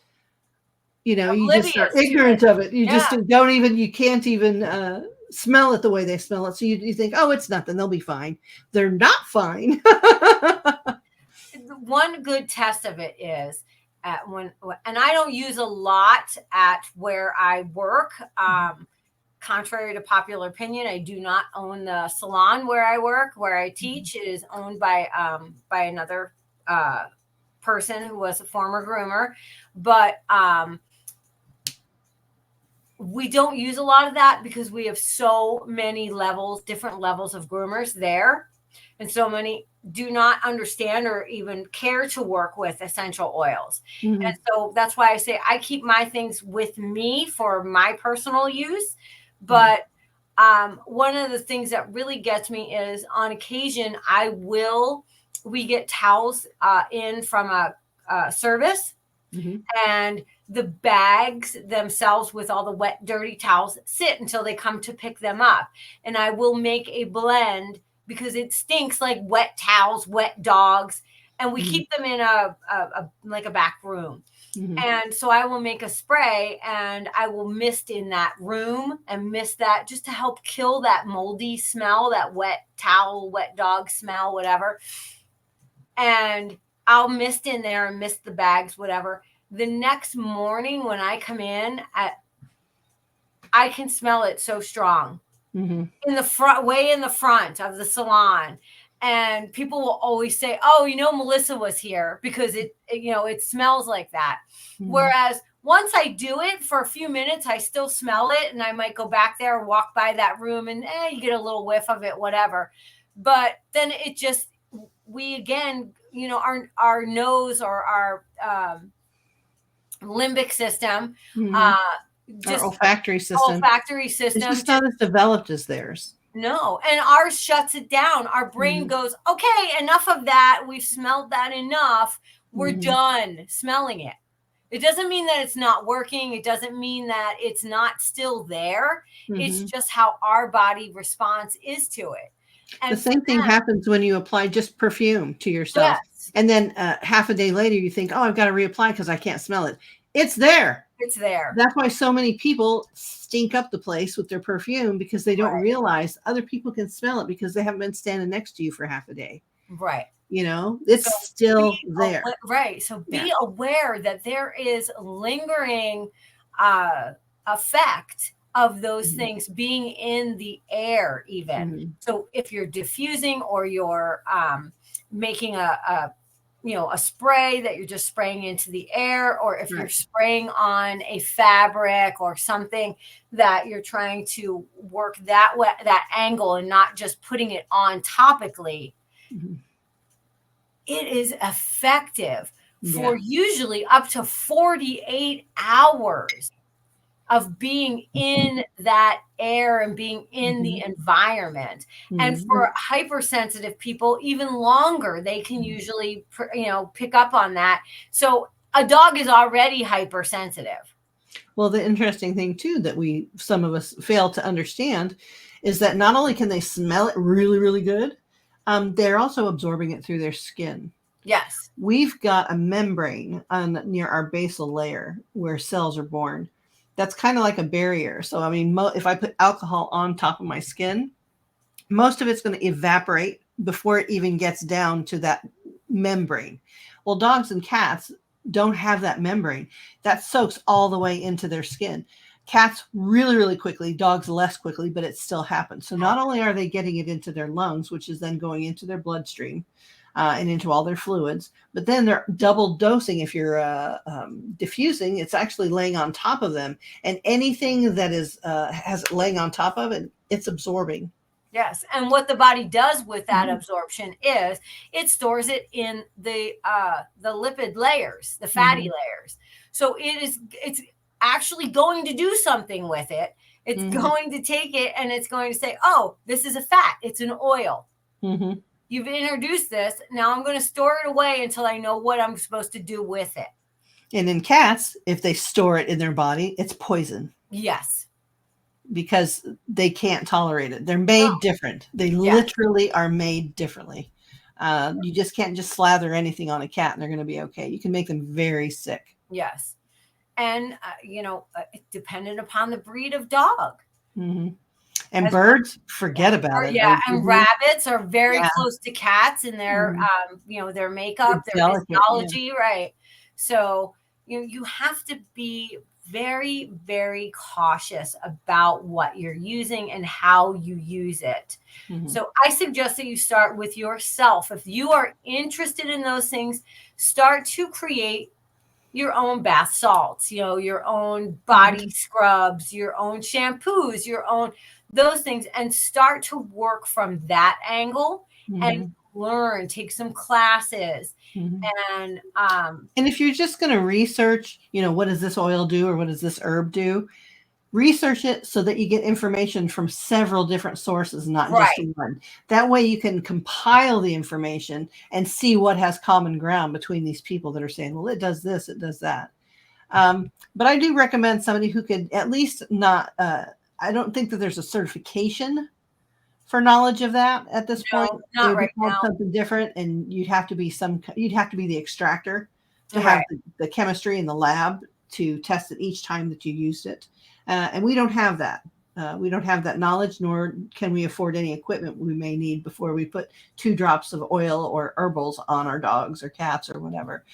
you just are Oblivious to it. ignorant of it. You Yeah. just don't even, you can't even smell it the way they smell it. So you think, oh, it's nothing. They'll be fine. They're not fine. One good test of it is and I don't use a lot at where I work. Contrary to popular opinion, I do not own the salon where I work, where I teach. It is owned by another person who was a former groomer. But we don't use a lot of that because we have so many levels, different levels of groomers there. And so many do not understand or even care to work with essential oils. And Mhm. so that's why I say I keep my things with me for my personal use. Mhm. But one of the things that really gets me is on occasion, we get towels in from a service, Mhm. and the bags themselves with all the wet, dirty towels sit until they come to pick them up. And I will make a blend because it stinks like wet towels, wet dogs. And we Mhm. keep them in a like a back room. Mhm. And so I will make a spray and I will mist in that room and mist that just to help kill that moldy smell, that wet towel, wet dog smell, whatever. And I'll mist in there and mist the bags, whatever. The next morning when I come in, I can smell it so strong Mhm. in the front, way in the front of the salon. And people will always say, "Oh, Melissa was here," because it smells like that. Mhm. Whereas once I do it for a few minutes, I still smell it, and I might go back there and walk by that room, and you get a little whiff of it, whatever. But then it just, we again, our nose or our limbic system, Mhm. Our just olfactory system. olfactory It's system. just not as developed as theirs. No, and ours shuts it down. Our brain Mhm. goes, okay, enough of that. We've smelled that enough. We're Mhm. done smelling it. It doesn't mean that it's not working. It doesn't mean that it's not still there. It's Mhm. just how our body response is to it. The And for same thing them, happens when you apply just perfume to yourself, yes, and then, half a day later, you think, "Oh, I've gotta reapply because I can't smell it." It's there. it's there. That's why so many people stink up the place with their perfume because they don't Right, realize other people can smell it because they haven't been standing next to you for half a day. right. You know, it's So be still there. right. So Yeah. be aware that there is lingering uh, effect of those Mhm. things being in the air, even. Mhm. So if you're diffusing or you're making a a spray that you're just spraying into the air, or if you're Right. spraying on a fabric or something that you're trying to work that way, that angle, and not just putting it on topically, Mhm. it is effective Yeah. for usually up to 48 hours of being in that air and being in the Mhm. environment. And Mhm. for hypersensitive people, even longer, they can Mhm. usually, pick up on that. So a dog is already hypersensitive. Well, the interesting thing too that some of us fail to understand is that not only can they smell it really, really good, they're also absorbing it through their skin. Yes. We've got a membrane on near our basal layer where cells are born. That's kind of like a barrier. So, I mean, if I put alcohol on top of my skin, most of it's going to evaporate before it even gets down to that membrane. Well, dogs and cats don't have that membrane. That soaks all the way into their skin. Cats really, really quickly, dogs less quickly, but it still happens. So not only are they getting it into their lungs, which is then going into their bloodstream and into all their fluids, but then they're double dosing. If you're diffusing, it's actually laying on top of them, and anything that is has it laying on top of it, it's absorbing. Yes, and what the body does with that Mhm. absorption is it stores it in the lipid layers, the fatty Mhm. layers. So it's actually going to do something with it. It's Mhm. going to take it and it's going to say, "Oh, this is a fat. It's an oil. Mhm. You've introduced this. Now I'm going to store it away until I know what I'm supposed to do with it." And in cats, if they store it in their body, it's poison Yes. because they can't tolerate it. They're No. made different. They Yes. literally are made differently. You just can't just slather anything on a cat and they're going to be okay. You can make them very sick. Yes. And dependent upon the breed of dog. Mhm. And As well. birds, forget about Or it. yeah, Are and they? rabbits are very Yeah. close to cats in their, Mhm. their They're makeup, their delicate. Yeah. physiology, right? So, you have to be very, very cautious about what you're using and how you use it. Mhm. So, I suggest that you start with yourself. If you are interested in those things, start to create your own bath salts, your own Mhm. body scrubs, your own shampoos, your own those things, and start to work from that angle and Mhm. learn, take some classes. Mhm. And And if you're just going to research, what does this oil do or what does this herb do? Research it so that you get information from several different sources, not just right, one. That way you can compile the information and see what has common ground between these people that are saying, well, it does this, it does that. But I do recommend somebody who could at least not, I don't think that there's a certification for knowledge of that at this point. no, It not would be right called now. something different, and you'd have to be the extractor to have Right. the chemistry in the lab to test it each time that you used it. And we don't have that. We don't have that knowledge, nor can we afford any equipment we may need before we put 2 drops of oil or herbals on our dogs or cats or whatever.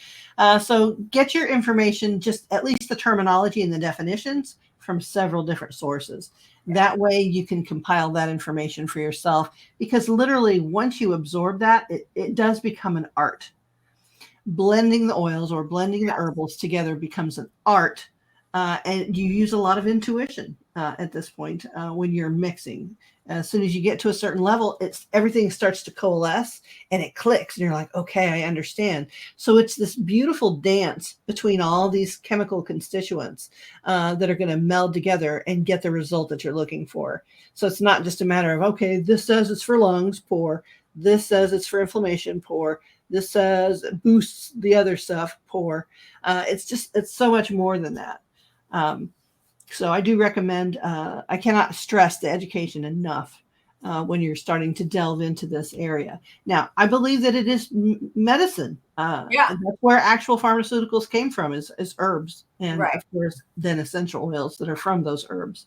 So get your information, just at least the terminology and the definitions, from several different sources. That way you can compile that information for yourself, because literally once you absorb that, it does become an art. Blending the oils or blending the Yes. herbals together becomes an art, and you use a lot of intuition. at this point when you're mixing. As soon as you get to a certain level, everything starts to coalesce and it clicks, and you're like, okay, I understand. So it's this beautiful dance between all these chemical constituents that are going to meld together and get the result that you're looking for. So it's not just a matter of, okay, this says it's for lungs, pour. This says it's for inflammation, pour. This says it boosts the other stuff, pour. It's so much more than that. So I do recommend, I cannot stress the education enough when you're starting to delve into this area. Now, I believe that it is medicine. Yeah. And that's where actual pharmaceuticals came from is herbs. And Right. of course, then essential oils that are from those herbs.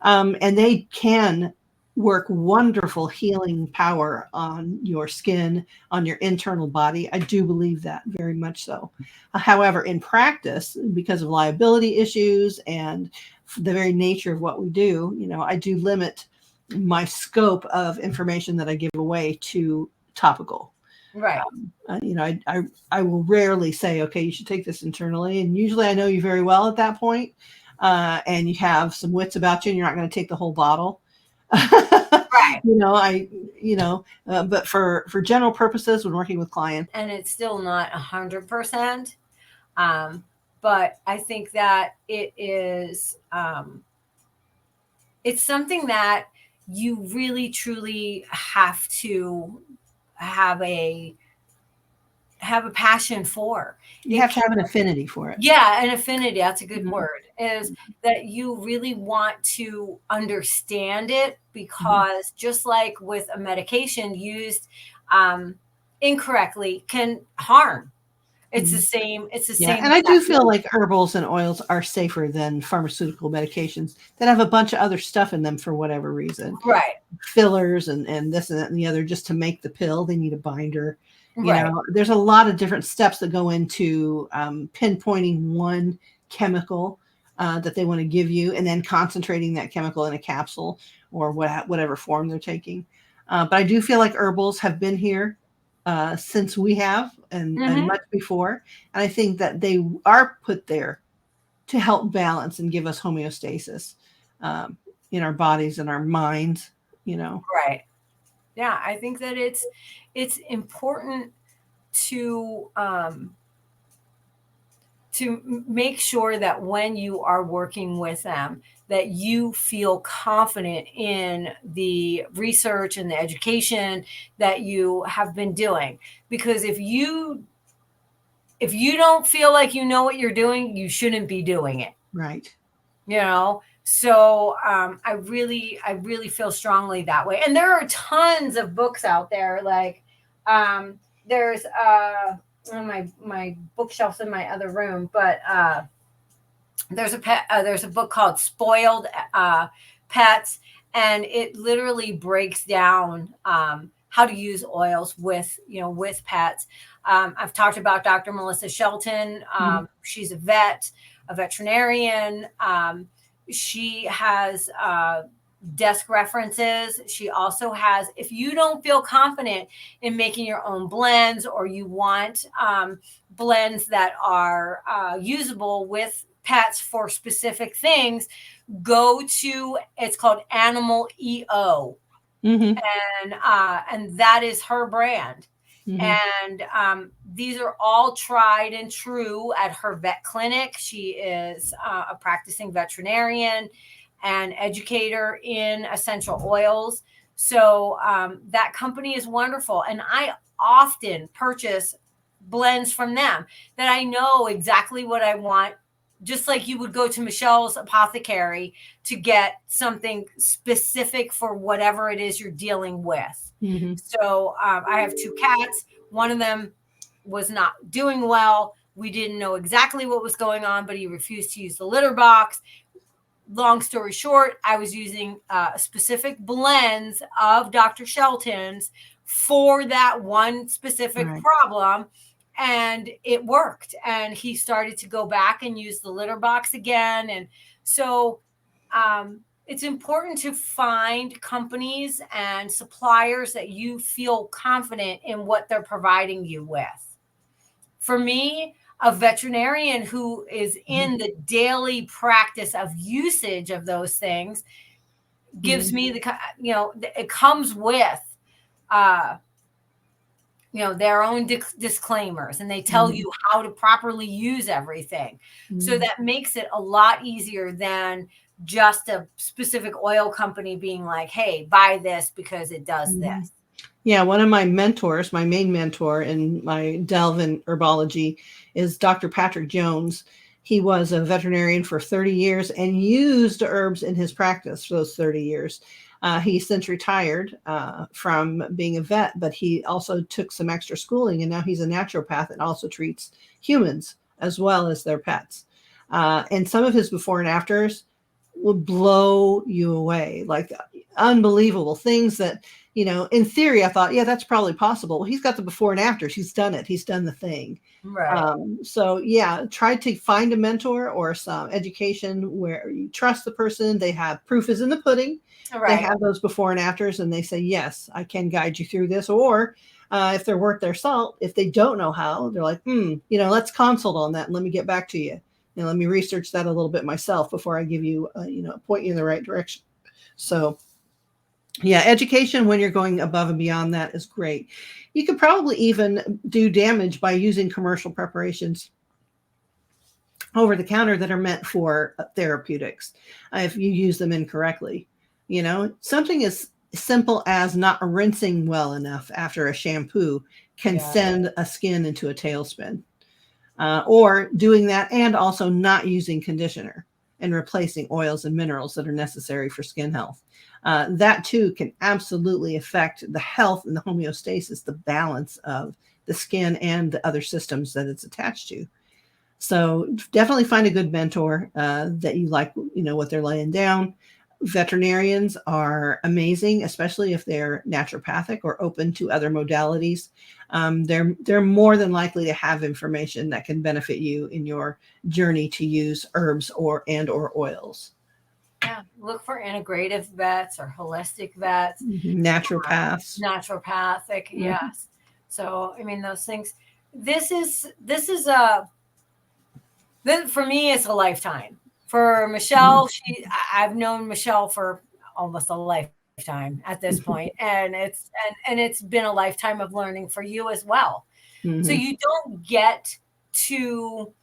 And they can work wonderful healing power on your skin, on your internal body. I do believe that very much so. However, in practice, because of liability issues and the very nature of what we do, I do limit my scope of information that I give away to topical. Right. I will rarely say, okay, you should take this internally. And usually I know you very well at that point, and you have some wits about you and you're not going to take the whole bottle. Right. But for general purposes when working with clients. And it's still not 100%. But I think that it is, it's something that you really truly have to have a passion for. You have to have an affinity for it. Yeah, an affinity, that's a good word, is that you really want to understand it, because just like with a medication used incorrectly can harm. It's the same. It's the same. And I do feel like herbals and oils are safer than pharmaceutical medications that have a bunch of other stuff in them for whatever reason. Right. Fillers and this and that and the other just to make the pill. They need a binder. Right. There's a lot of different steps that go into pinpointing one chemical that they want to give you and then concentrating that chemical in a capsule or whatever form they're taking. But I do feel like herbals have been here since we have and much before. And I think that they are put there to help balance and give us homeostasis in our bodies and our minds, Right. Yeah, I think that it's important to make sure that when you are working with them, that you feel confident in the research and the education that you have been doing. Because if you don't feel like you know what you're doing, you shouldn't be doing it. Right. So I really feel strongly that way. And there are tons of books out there. Like there's on my bookshelves in my other room, but there's a book called Spoiled Pets, and it literally breaks down how to use oils with pets. I've talked about Dr. Melissa Shelton. She's a veterinarian. She has desk references. She also has, if you don't feel confident in making your own blends, or you want blends that are usable with pets for specific things, go to, it's called Animal EO. And that is her brand. And these are all tried and true at her vet clinic. She is a practicing veterinarian and educator in essential oils. So that company is wonderful. And I often purchase blends from them that I know exactly what I want, just like you would go to Michelle's Apothecary to get something specific for whatever it is you're dealing with. So I have 2 cats. One of them was not doing well. We didn't know exactly what was going on, but he refused to use the litter box. Long story short, I was using specific blends of Dr. Shelton's for that one specific problem, and it worked. And he started to go back and use the litter box again. And so it's important to find companies and suppliers that you feel confident in what they're providing you with. For me, a veterinarian who is in the daily practice of usage of those things gives me the, it comes with, their own disclaimers, and they tell you how to properly use everything. So that makes it a lot easier than just a specific oil company being like, hey, buy this because it does this. Yeah, one of my mentors, my main mentor in my delve in herbology, is Dr. Patrick Jones. He was a veterinarian for 30 years and used herbs in his practice for those 30 years. He's since retired from being a vet, but he also took some extra schooling, and now he's a naturopath and also treats humans as well as their pets. And some of his before and afters will blow you away, like unbelievable things that, in theory, I thought, yeah, that's probably possible. Well, he's got the before and afters. He's done it. He's done the thing. Right. So yeah, try to find a mentor or some education where you trust the person. They have proof is in the pudding. Right. They have those before and afters, and they say, yes, I can guide you through this. Or if they're worth their salt, if they don't know how, they're like, let's consult on that and let me get back to you. And let me research that a little bit myself before I give you, point you in the right direction. So yeah, education when you're going above and beyond that is great. You could probably even do damage by using commercial preparations over the counter that are meant for therapeutics if you use them incorrectly. Something as simple as not rinsing well enough after a shampoo can send a skin into a tailspin. Or doing that and also not using conditioner and replacing oils and minerals that are necessary for skin health. That too can absolutely affect the health and the homeostasis, the balance of the skin and the other systems that it's attached to. So definitely find a good mentor that you like, what they're laying down. Veterinarians are amazing, especially if they're naturopathic or open to other modalities. They're more than likely to have information that can benefit you in your journey to use herbs or oils. Yeah, look for integrative vets or holistic vets, naturopaths, naturopathic. Yes. So those things. This for me, it's a lifetime. For Michelle, I've known Michelle for almost a lifetime at this point, and it's been a lifetime of learning for you as well. So you don't get to,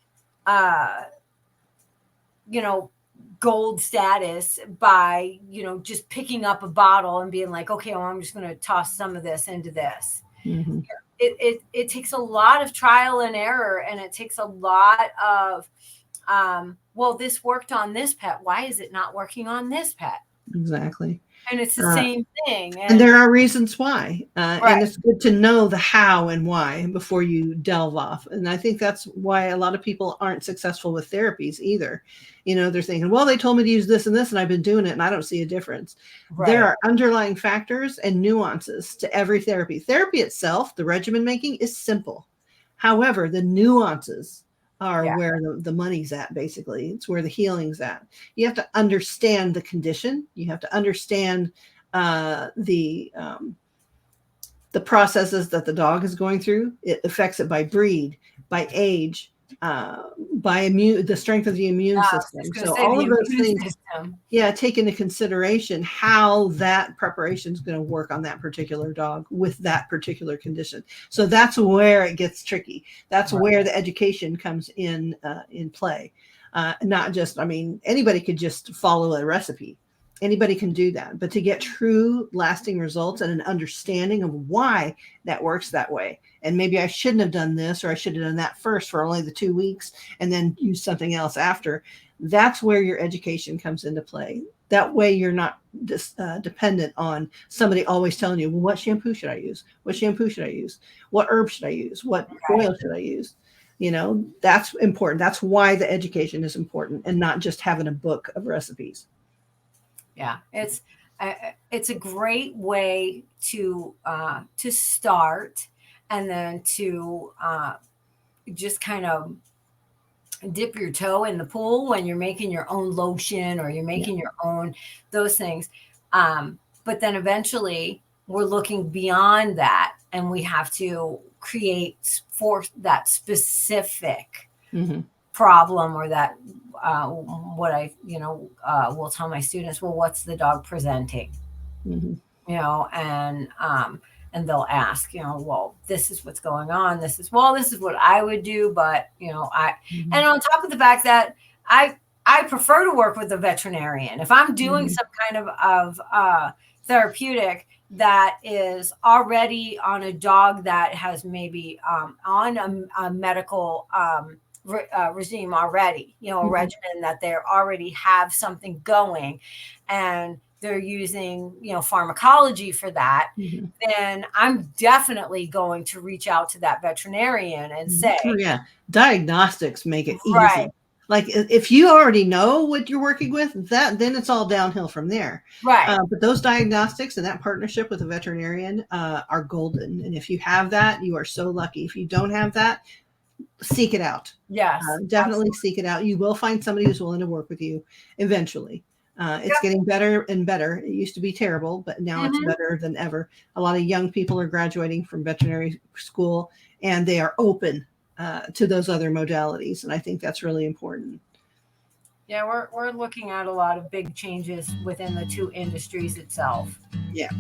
gold status by, just picking up a bottle and being like, okay, well, I'm just going to toss some of this into this. It takes a lot of trial and error, and it takes a lot of, well, this worked on this pet. Why is it not working on this pet? Exactly. And it's the same thing. And there are reasons why. And it's good to know the how and why before you delve off. And I think that's why a lot of people aren't successful with therapies either. They're thinking, well, they told me to use this and this, and I've been doing it, and I don't see a difference. There are underlying factors and nuances to every therapy. Therapy itself, the regimen making, is simple. However, the nuances are where the money's at, basically. It's where the healing's at. You have to understand the condition. You have to understand the processes that the dog is going through. It affects it by breed, by age, by the strength of the immune system. So all of those things, take into consideration how that preparation is going to work on that particular dog with that particular condition. So that's where it gets tricky. That's where the education comes in play. Not just, anybody could just follow a recipe. Anybody can do that, but to get true lasting results and an understanding of why that works that way. And maybe I shouldn't have done this, or I should have done that first for only the 2 weeks and then use something else after. That's where your education comes into play. That way you're not dependent on somebody always telling you, well, what shampoo should I use? What shampoo should I use? What herb should I use? What oil should I use? That's important. That's why the education is important, and not just having a book of recipes. Yeah, it's a great way to start, and then to just kind of dip your toe in the pool when you're making your own lotion or you're making your own those things. But then eventually we're looking beyond that, and we have to create for that specific Mm-hmm. problem, or that what I will tell my students, well, what's the dog presenting? Mm-hmm. And they'll ask, well, this is what's going on. This is what I would do, but Mm-hmm. and on top of the fact that I prefer to work with a veterinarian if I'm doing Mm-hmm. some kind of therapeutic that is already on a dog that has maybe on a medical regime already, a Mm-hmm. regimen that they already have something going, and they're using, pharmacology for that, Mm-hmm. then I'm definitely going to reach out to that veterinarian and say, Oh, yeah, diagnostics make it right, easy. Like if you already know what you're working with, then it's all downhill from there. right, But those diagnostics and that partnership with a veterinarian are golden. And if you have that, you are so lucky. If you don't have that, seek it out. yes, Definitely seek it out. You will find somebody who's willing to work with you eventually. It's getting better and better. It used to be terrible, but now it's better than ever. A lot of young people are graduating from veterinary school, and they are open to those other modalities. And I think that's really important. Yeah, we're looking at a lot of big changes within the two industries itself. Yeah.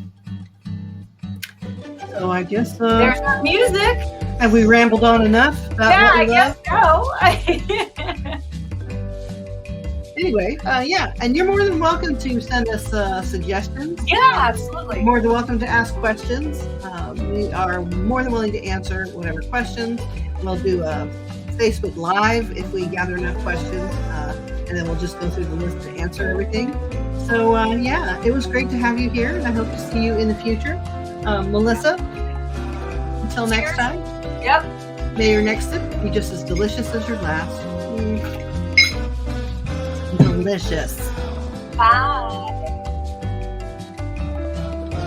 So I guess There's our music. have we rambled on enough about Yeah, what I we love? guess so. Anyway, yeah, and you're more than welcome to send us suggestions. Yeah, absolutely. More than welcome to ask questions. We are more than willing to answer whatever questions. We'll do a Facebook Live if we gather enough questions, and then we'll just go through the list to answer everything. So, yeah, it was great to have you here, and I hope to see you in the future. Melissa, until next time, Yep. may your next sip be just as delicious as your last. Delicious. Bye.